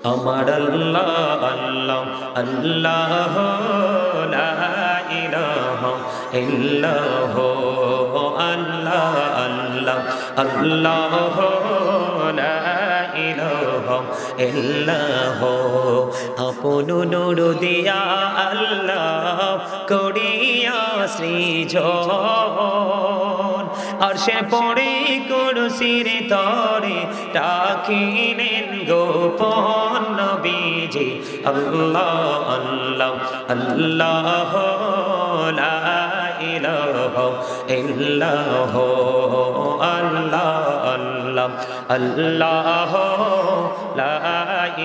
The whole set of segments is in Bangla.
আমার আল্লাহ আল্লাহ আল্লাহ লা ইলাহা ইল্লাহ আল্লাহ আল্লাহ আল্লাহ লা ইলাহা ইল্লাহ আপন নূর দিয়া আল্লাহ করিয়া সৃজন আরশে পড়ে কুরসির তরে রাখিলেন গোপন নবীজি আল্লাহ আল্লাহ আল্লাহ লা ইলাহা ইল্লাহ আল্লাহ আল্লাহ আল্লাহ লা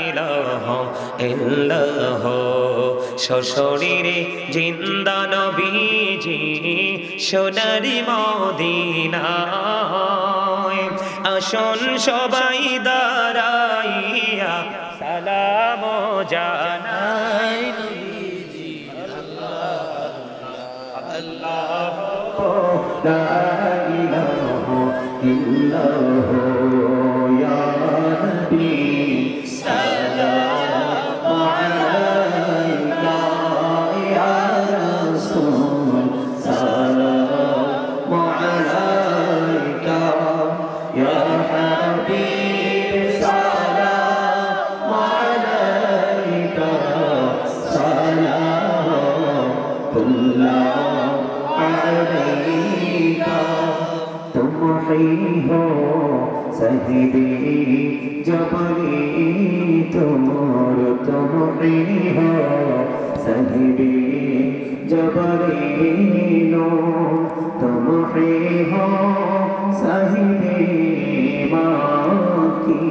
ইলাহা ইল্লাহ সশরীরে জিন্দা নবীজি সোনারি মদিনায় আসুন সবাই দাঁড়াইয়া সালাম জানাই নবীজি আল্লাহ লা ইলাহা ইল্লাল্লাহ ইয়া নবী সালামু আলাইকা ইয়া রাসূল সালামু আলাইকা ইয়া হাবিব সালামু আলাইকা সালামুল্লাহ আলাইকা तुम ही हो सहिबी जबरी तुमर तुम ही हो सहिबी जबरी नो तुम ही हो सहिबी माकी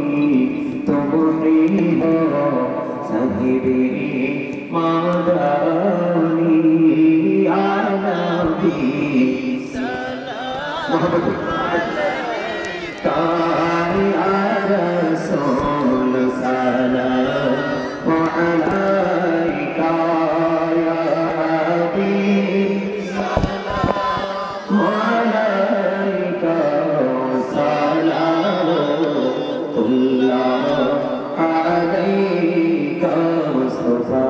तुम ही हो सहिबी मादानी आनबी ताई रसूल सलामु अलैका या हबीब सलामु अलैका सलामुल्लाह अलैका मुस्तफा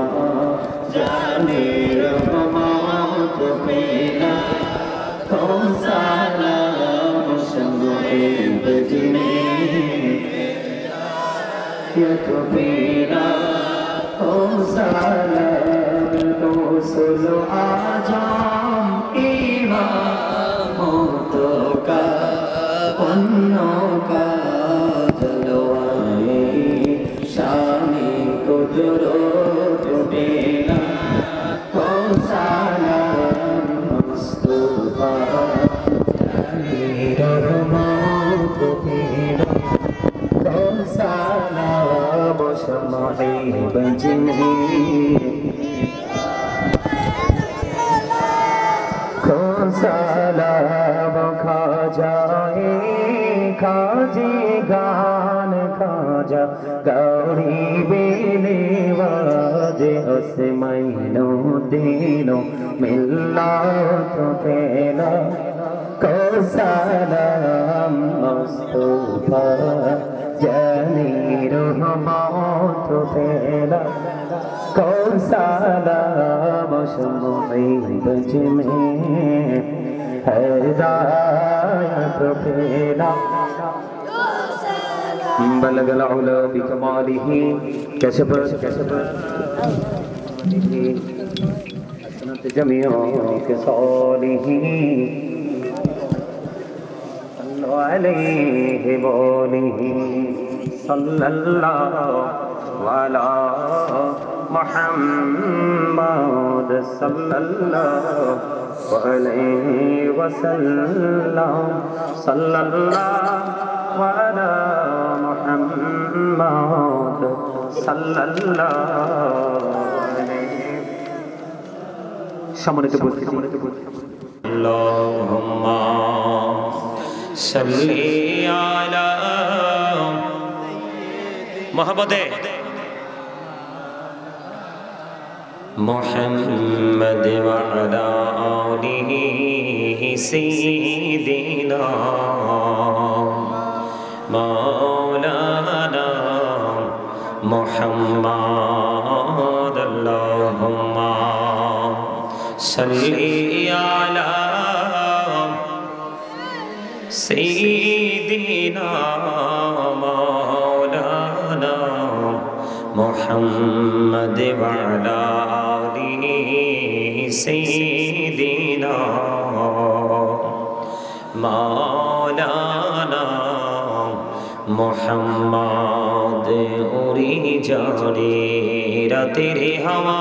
जाने रहमत पेला तुम सलाम शम्मे बजने ये तो मेरा तुम सलाम तो सुलो आजाम इमामों तो का पन्नों का जलवाए शानी कुदरत मेरा तुम सलाम मुस्तफा रहमत पेरा तो सलाम शम्मे बजने को सलाम खा जाए खाजे गान खाजा गौरी बेले वाजे उसे महीनो दिनो मिलना तो तेरा को सलाम मुस्तफा जानी रहमत तेरा को सलाम शम्मे बजने हिदायत पेला बलग العلا بكماله كشف حسنت جميع خصاله صلوا عليه وآله صلى الله على محمد صلى الله عليه وسلم صلى الله على محمد صلى الله عليه সম্মানিত উপস্থিতি আল্লাহুম্মা সাল্লি আলা মুহাম্মাদে محمد وعلى آله سيدنا مولانا محمد اللهم صل على سيدنا مولانا محمد وعلى آل سيدنا مولانا محمد उड़ी जाने तेरे हवा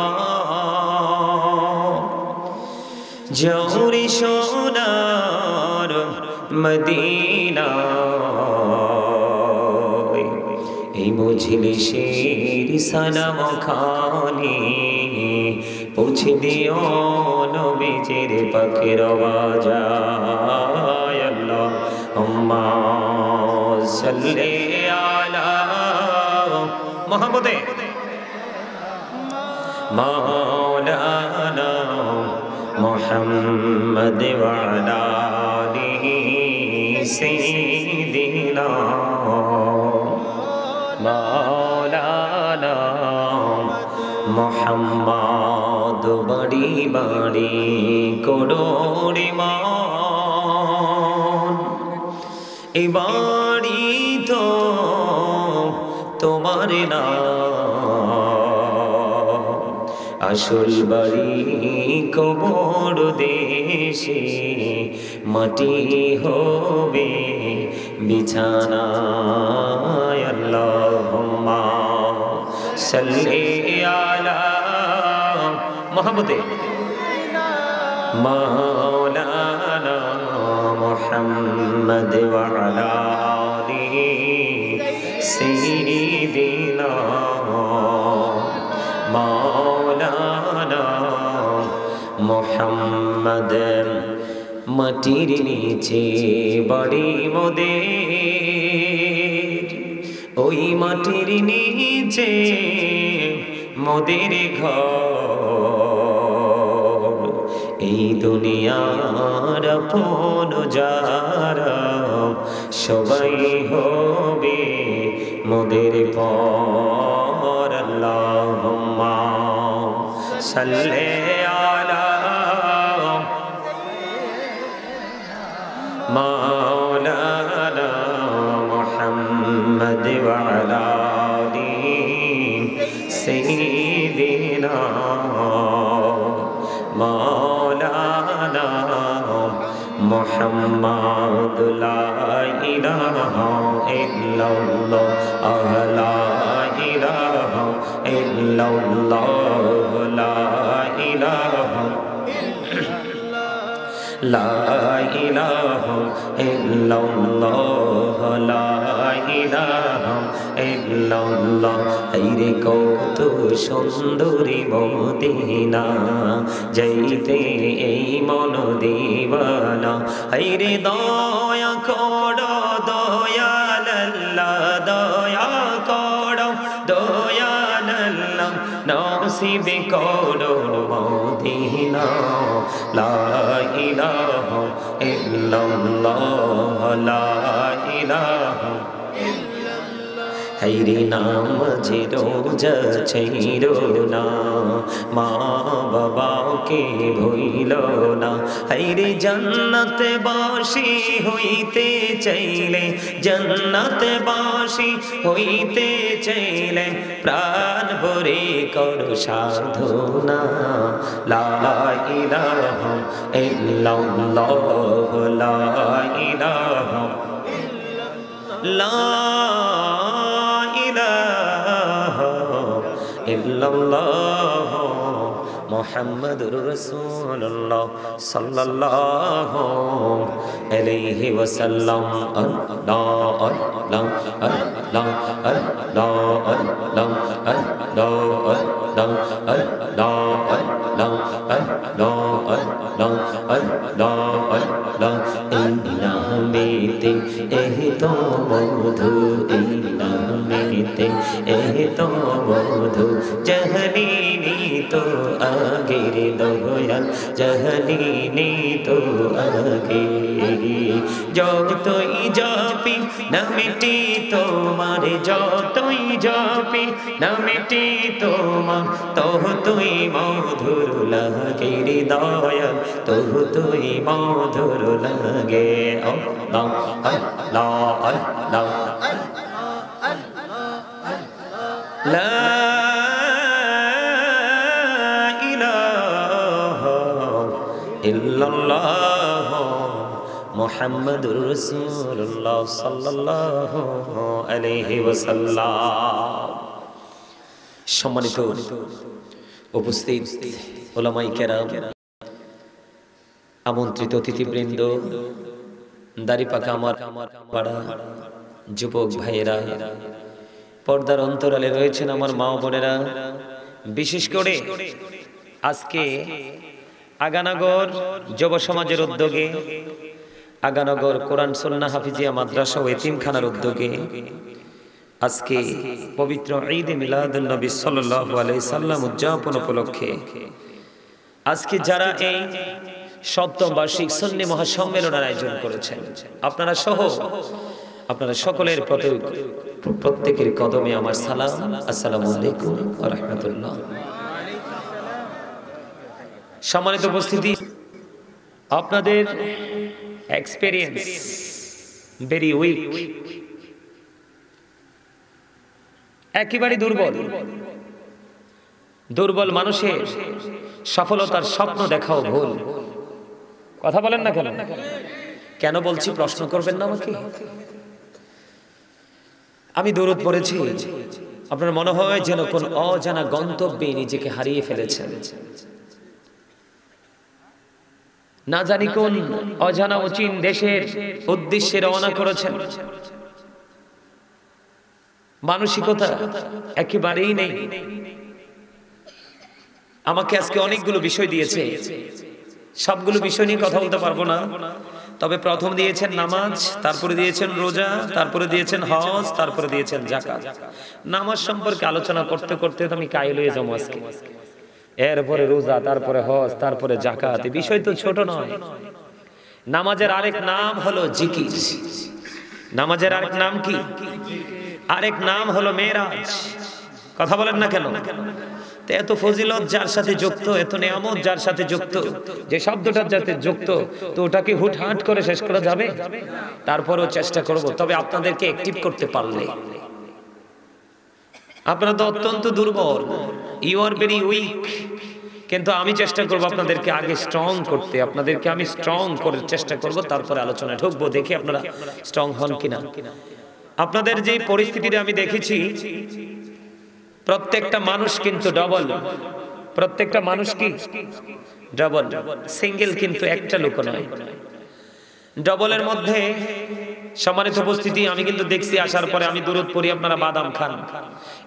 जौरी सोनार मदीना এই মজলিসের সালাম খানি পৌঁছে দিও নবীজির পাকের আওয়াজায় আল্লাহুম্মা সাল্লি আলা মুহাম্মাদে মাওলানা মুহাম্মদ ওয়া আলা আলিহি সাইয়্যিদিনা মাওলানা মুহাম্মদ বড়ি বড়ি করোড়ি মান এ বাড়ি তো তোমার না আসল বাড়ি কবর দেশে মাটি হবে বিছানা আল্লাহুম্মা সাল্লি আলা মুহাম্মাদে মাওলানা মুহাম্মদ ওয়া আলা আলিহি সাইয়্যিদিনা মাওলানা মুহাম্মদ মাটির নিচে বাড়ি মোদের ওই মাটির নিচে মোদের ঘর এই দুনিয়ার আপন যারা সবাই হবে মোদের পর আল্লাহুম্মা সাল্লি আলা মাওলানা মুহাম্মদ ওয়া আলা আলিহি সাইয়্যিদিনা মাওলানা মুহাম্মদ লা ইলাহা ইল্লাল্লাহ লা ইলাহা ইল্লাল্লাহ লা ইলাহা লা ইলাহা ইল্লাল্লাহ লা ইলাহা ইল্লাল্লাহ হায়রে কত সুন্দরী মদিনা যাইতে এই মন দিওয়ানা হায়রে দয়া করো দয়াল আল্লাহ দয়া করো দয়াল আল্লাহ নসিব করো মদিনা লা ইলাহা ইল্লাল্লাহ লা ইলাহা হায়রে নামাজে রোজা ছাইরো না মা বাবাকে ভুইলো না হায়রে জান্নাতে বাসী হইতে চাইলে জান্নাতে বাসী হইতে চাইলে প্রাণ ভরে করো সাধনা লা ইলাহা ইল্লাল্লাহ লা ইলাহা লা ইল্লাল্লাহ মুহাম্মাদুর রাসূলুল্লাহ সাল্লাল্লাহু আলাইহি ওয়াসাল্লাম আল্লাহ আল্লাহ আল্লাহ আল্লাহ আল্লাহ আল্লাহ আল্লাহ আল্লাহ আল্লাহ আল্লাহ আল্লাহ এই নামেতে এই তো মধু এই নামেতে এই তো মধু জাহানি তো আগের দয়াল জাহানি তো আগে যতই জপি না মিটি তোমার যতই জপি না মিটি তোমার তহ তুই মধুর লাগে রে দয়াল তহ তুই মধুর লাগে আল্লাহ আল্লাহ আল্লাহ লা ইলাহা ইল্লাল্লাহ মুহাম্মাদুর রাসূলুল্লাহ সাল্লাল্লাহু আলাইহি ওয়াসাল্লাম। সম্মানিত উপস্থিত উলামায়ে কেরাম, আমন্ত্রিত অতিথিবৃন্দ, দাড়িপাকা আমার পাড়া যুবক ভাইয়েরা, পর্দার অন্তরালে রয়েছেন আমার মা বোনেরা, বিশেষ করে আজকে আগানগর যুব সমাজের উদ্যোগে, আগানগর কোরআন সুন্নাহ হাফিজিয়া মাদ্রাসা ও এতিমখানার উদ্যোগে আজকে পবিত্র ঈদ মিলাদুন নবী সাল্লাল্লাহু আলাইহি সাল্লাম উদযাপন উপলক্ষে আজকে যারা এই সপ্তম বার্ষিক সুন্নি মহাসম্মেলনের আয়োজন করেছেন, আপনারা সহ আপনারা সকলের প্রতি প্রত্যেকের কদমে আমার সালাম, আসসালামু আলাইকুম ওয়া রাহমাতুল্লাহ। সম্মানিত উপস্থিতি, আপনাদের এক্সপেরিয়েন্স ভেরি উইক, একেবারে দুর্বল। দুর্বল মানুষের সফলতার স্বপ্ন দেখাও ভুল। কথা বলেন না কেন? কেন বলছি প্রশ্ন করবেন না আমাকে? আমি দরুদ পড়েছি, আপনার মনে হয় যেন কোন অজানা গন্তব্যে নিজেকে হারিয়ে ফেলেছেন, না জানি কোন অজানা অচিন দেশের উদ্দেশ্যে রওনা করেছেন। মানসিকতা একেবারেই নেই। আমাকে আজকে অনেকগুলো বিষয় দিয়েছে, সবগুলো বিষয় নিয়ে কথা বলতে পারবো না। তবে প্রথম দিয়েছেন নামাজ, তারপরে দিয়েছেন রোজা, তারপরে দিয়েছেন হজ, তারপরে দিয়েছেন যাকাত। নামাজ সম্পর্কে আলোচনা করতে করতে তো আমি কাইল হয়ে যাবো আজকে। এরপরে রোজা, তারপরে হজ, তারপরে যাকাত। এই বিষয় তো ছোট নয়। নামাজের আরেক নাম হলো জিকির। নামাজের আরেক নাম কি? আরেক নাম হলো মেরাজ। কথা বলেন না কেন? এত ফজিলত যার সাথে যুক্ত, এত নিয়ামত যার সাথে যুক্ত, যে শব্দটার সাথে যুক্ত, তো ওটাকে হুটহাট করে শেষ করা যাবে? তারপরেও চেষ্টা করব। তবে আপনাদেরকে অ্যাক্টিভ করতে পারলে, আপনারা তো অত্যন্ত দুর্বল, ইউ আর ভেরি উইক, কিন্তু আমি চেষ্টা করব আপনাদেরকে আগে স্ট্রং করতে। আপনাদেরকে আমি স্ট্রং করে চেষ্টা করব, তারপরে আলোচনায় ঢুকবো, দেখি আপনারা স্ট্রং হন কিনা। আপনাদের যে পরিস্থিতিতে আমি দেখেছি, প্রত্যেকটা মানুষ কিন্তু ডবল। প্রত্যেকটা মানুষ কি ডবল, সিঙ্গেল কিন্তু একটা লোক নয়। ডবলের মধ্যে সম্মানিত উপস্থিতি, আমি কিন্তু দেখছি আসার পরে আমি দরুদ পড়ি, আপনারা বাদাম খান।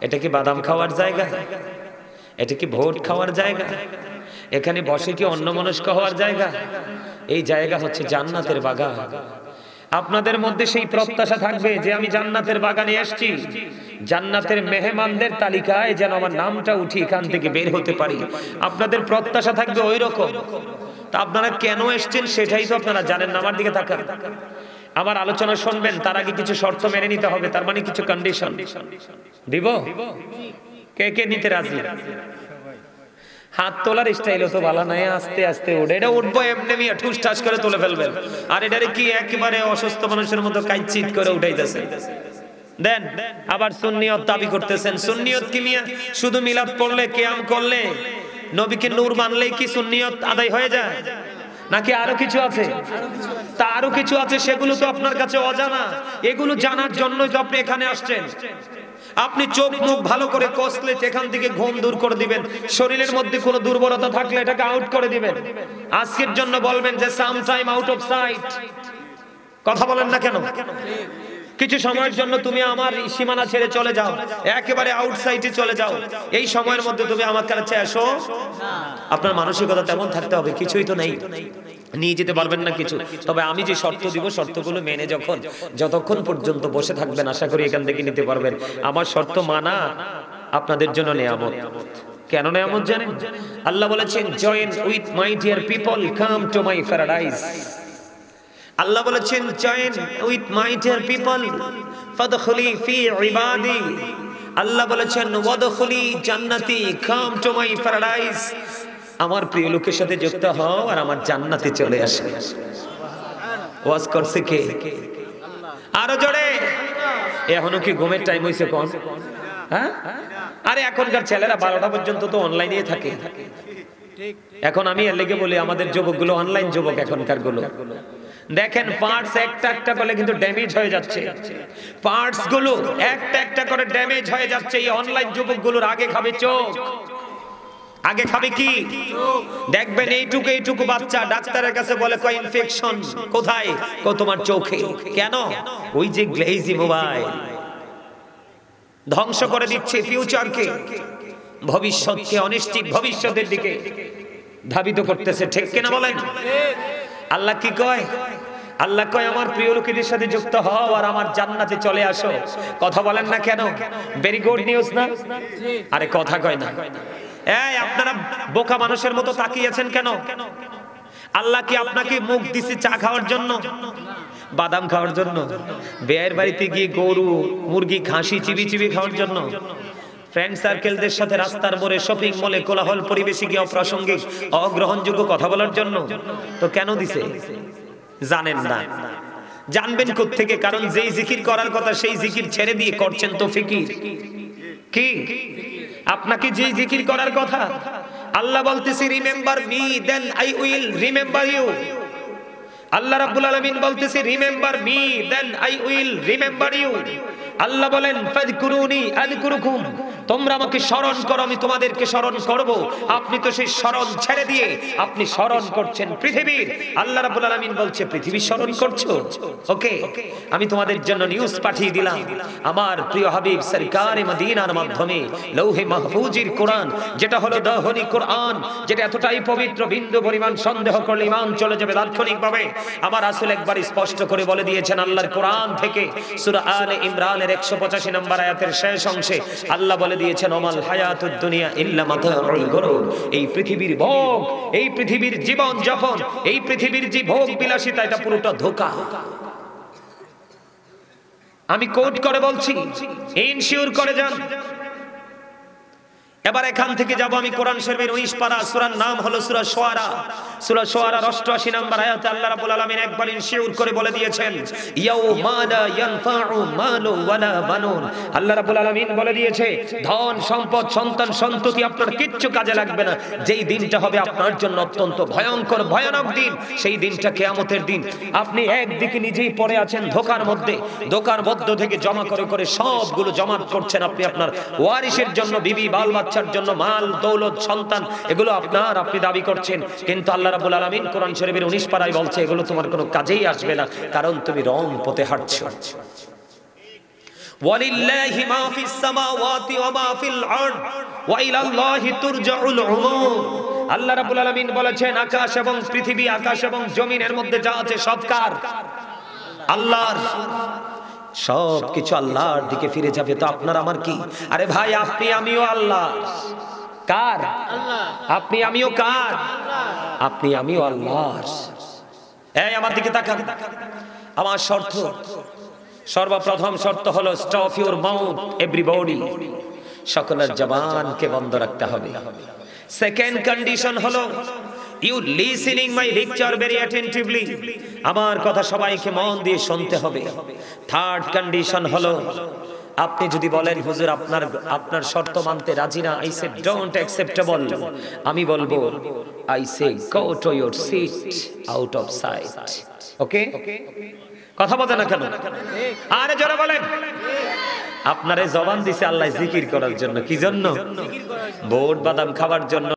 এটা কি বাদাম খাওয়ার জায়গা? এটা কি ভোট খাওয়ার জায়গা? এখানে বসে কি অন্যমনস্ক হওয়ার জায়গা? এই জায়গা হচ্ছে জান্নাতের বাগান। আপনাদের মধ্যে সেই প্রত্যাশা থাকবে যে আমি জান্নাতের বাগানে এসেছি, জান্নাতের মেহমানদের তালিকায় যেন আমার নামটা উঠি, এখান থেকে বের হতে পারি। আপনাদের প্রত্যাশা থাকবে ওই রকম। তা আপনারা কেন এসেছেন সেটাই তো আপনারা জানেন না। আমার দিকে তাকান, আমার আলোচনা শুনবেন, তার আগে কিছু শর্ত মেনে নিতে হবে, তার মানে কিছু কন্ডিশন দিব। কে কে নিতে রাজি? হাত তোলার স্টাইলও তো ভালো নাই, আস্তে আস্তে উঠে। এটা উঠবো এমনি মিয়া ঠুস ঠাস করে তুলে ফেলবেন। আর এটারে কি একেবারে অসুস্থ মানুষের মতো কাইচিত করে উঠাইতেছে দেন। আবার সুন্নিয়ত দাবি করতেছেন। সুন্নিয়ত কি মিয়া শুধু মিলাদ পড়লে, কিয়াম করলে, নবীকে নূর মানলেই কি সুন্নিয়ত আদায় হয়ে যায়? নাকি আরো কিছু আছে? তা আরো কিছু আছে, সেগুলো তো আপনার কাছে অজানা। এগুলো জানার জন্যই তো আপনি এখানে আসছেন। আপনি চোখ মুখ ভালো করে কষলে এখান থেকে ঘুম দূর করে দিবেন। শরীরের মধ্যে কোনো দুর্বলতা থাকলে এটাকে আউট করে দিবেন। আজকের জন্য বলবেন যে some time out of site. কথা বলেন না কেন? কিছু সময়ের জন্য তুমি আমার সীমানা ছেড়ে চলে যাও, একেবারে আউটসাইডে চলে যাও। এই সময়ের মধ্যে তুমি আমার কাছে আসো। আপনার মানসিকতা তেমন থাকতে হবে। কিছুই তো নেই, নিয়ে যেতে পারবেন না কিছু। তবে আমি যে শর্ত দিব, শর্তগুলো মেনে যতক্ষণ পর্যন্ত বসে থাকবেন, আশা করি এখান থেকে নিতে পারবেন। আমার শর্ত মানা আপনাদের জন্য নিয়ামত। কেন নিয়ামত জানেন? আল্লাহ বলেছেন join with my dear people, come to my paradise. আল্লাহ বলেছেন join with my dear people ফাদখুলি ফি ইবাদি। আল্লাহ বলেছেন ওয়াদখুলি জান্নাতি, কাম টু মাই প্যারাডাইস। আমার প্রিয় লোকের সাথে যুক্ত হও আর আমার জান্নাতে চলে আসো। ওয়াজ করছে কে? আরো জোরে। এখনো কি ঘুমের টাইম হইছে কোন? হ্যাঁ, আরে এখনকার ছেলেরা 12টা পর্যন্ত তো অনলাইনে থাকে। এখন আমি এর লেগে বলি আমাদের যুবকগুলো অনলাইন যুবক এখনকার গুলো। দেখেন পার্টস একটা একটা করে কিন্তু ড্যামেজ হয়ে যাচ্ছে। পার্টস গুলো একটা একটা করে ড্যামেজ হয়ে যাচ্ছে। এই অনলাইন যুবকগুলোর আগে খাবে চোখ। আগে খাবে কি? দেখবেন এইটুকু এইটুকু বাচ্চা ডাক্তারের কাছে বলে কয় ইনফেকশন। কোথায়? কো তোমার চোখে। কেন? ওই যে গ্লেজি মোবাইল ধ্বংস করে দিচ্ছে ফিউচারকে, ভবিষ্যৎকে, অনিশ্চিত ভবিষ্যতের দিকে ধাবিত করতেছে। ঠিক কিনা বলেন? আল্লাহ কি কয়? আল্লাহ কয় আমার প্রিয় লোকেদের সাথে যুক্ত হও আর আমার জান্নাতে চলে আসো। কথা বলেন না কেন? ভেরি গুড নিউজ না? আরে কথা কয় না। এই আপনারা বোকা মানুষের মতো তাকিয়ে আছেন কেন? আল্লাহ কি আপনাকে মুখ দিছে চা খাওয়ার জন্য, বাদাম খাওয়ার জন্য, বিয়ের বাড়িতে গিয়ে গরু মুরগি খাসি চিবি চিবি খাওয়ার জন্য, ফ্রেন্ড সার্কেলদের সাথে রাস্তার মোড়ে শপিং মলে কোলাহল পরিবেশে গিয়ে অপ্রাসঙ্গিক অগ্রহণযোগ্য কথা বলার জন্য? তো কেন দিছে জানেন না? জানবেন কোত্থেকে? কারণ যেই জিকির করার কথা সেই জিকির ছেড়ে দিয়ে করছেন তো ফিকির। কি আপনাকে যেই জিকির করার কথা আল্লাহ বলতেছে remember me then I will remember you. আল্লাহ রাব্বুল আলামিন বলতেছে remember me then I will remember you. আল্লাহ বলেন ফাযকুরুনি আযকুরুকুম, তোমরা আমাকে স্মরণ করো আমি তোমাদেরকে স্মরণ করব। আপনি তো সেই স্মরণ ছেড়ে দিয়ে আপনি স্মরণ করছেন পৃথিবীর। আল্লাহ রাব্বুল আলামিন বলছে পৃথিবীর স্মরণ করছো। ওকে, আমি তোমাদের জন্য নিউজ পাঠিয়ে দিলাম আমার প্রিয় হাবিব সরকারে মদিনার মাধ্যমে লৌহে মাহফুজের কোরআন, যেটা হলো দহনি কোরআন, যেটা এতটাই পবিত্র বিন্দু পরিমাণ সন্দেহ করলে ঈমান চলে যাবে তাৎক্ষণিকভাবে। আমার রাসূল একবার স্পষ্ট করে বলে দিয়েছেন আল্লাহর কোরআন থেকে সূরা আলে ইমরান 185 নম্বর আয়াতের শেষ অংশে আল্লাহ বলে দিয়েছেন ওমাল হায়াতুদ দুনিয়া ইল্লা মাতাউল গুরুর। এই পৃথিবীর ভোগ, এই পৃথিবীর জীবন যাপন, এই পৃথিবীর যে ভোগ বিলাসিতা, এটা পুরোটা ধোঁকা। আমি কোট করে বলছি, ইনশিওর করে যান। এবার এখান থেকে যাব আমি কোরআন শরীফের 19 পারা, সূরার নাম হলো সূরা শুআরা। সূরা শুআরার 88 নম্বর আয়াতে আল্লাহ রাব্বুল আলামিন একবার ইনশিওর করে বলে দিয়েছেন ইয়াউমা লা ইয়ানফাউ মালু ওয়ালা বানুন। আল্লাহ রাব্বুল আলামিন বলে দিয়েছে ধন সম্পদ সন্তান সন্ততি আপনার কিচ্ছু কাজে লাগবে না। যেই দিনটা হবে আপনার জন্য অত্যন্ত ভয়ঙ্কর ভয়ানক দিন, সেই দিনটা কিয়ামতের দিন। আপনি একদিকে নিজেই পড়ে আছেন ধোঁকার মধ্যে, ধোঁকার মধ্য থেকে জমা করে করে সবগুলো জমা করছেন আপনি আপনার ওয়ারিসের জন্য, বিবি বাল বাচ্চার জন্য, মাল দৌলত সন্তান, এগুলো আপনার, আপনি দাবি করছেন। কিন্তু আল্লাহ রাব্বুল আলামিন কোরআন শরীফের 19 পারায় বলছে এগুলো তোমার কোনো কাজেই আসবে না, কারণ তুমি রং পথে হাঁটছো। ওয়ালিল্লাহি মা ফিস সামাওয়াতি ওয়া মা ফিল আরদ ওয়া ইলাল্লাহি তুরজাউল উমুর। আল্লাহ রাব্বুল আলামিন বলেছেন আকাশ এবং পৃথিবী, আকাশ এবং জমিনের মধ্যে যা আছে সব কার? আল্লাহর। সব কিছু আল্লাহর দিকে ফিরে যাবে। তো আপনার আমার কি? আরে ভাই আপনি আমিও আল্লাহ। কার? আল্লাহ। আপনি আমিও কার? আপনি আমিও আল্লাহর। এই আমার দিকে তাকান। আমার শর্ত, সর্বপ্রথম শর্ত হলো স্টপ ইউর মাউথ এভরিবডি, সকলের জবানকে বন্ধ রাখতে হবে। সেকেন্ড কন্ডিশন হলো you listening my lecture very attentively, আমার কথা সবাইকে মন দিয়ে শুনতে হবে। থার্ড কন্ডিশন হলো আপনি যদি বলেন হুজুর আপনার শর্ত মানতে রাজি না, আই সে ডোন্ট অ্যাকসেপ্টেবল, আমি বলবো I say go to your seat out of sight. Okay, কথা বলেন না কেন? আরে জোরে বলেন। আপনারে জবান দিছে আল্লাহ জিকির করার জন্য, কি জন্য? ভোট বাদাম খাওয়ার জন্য।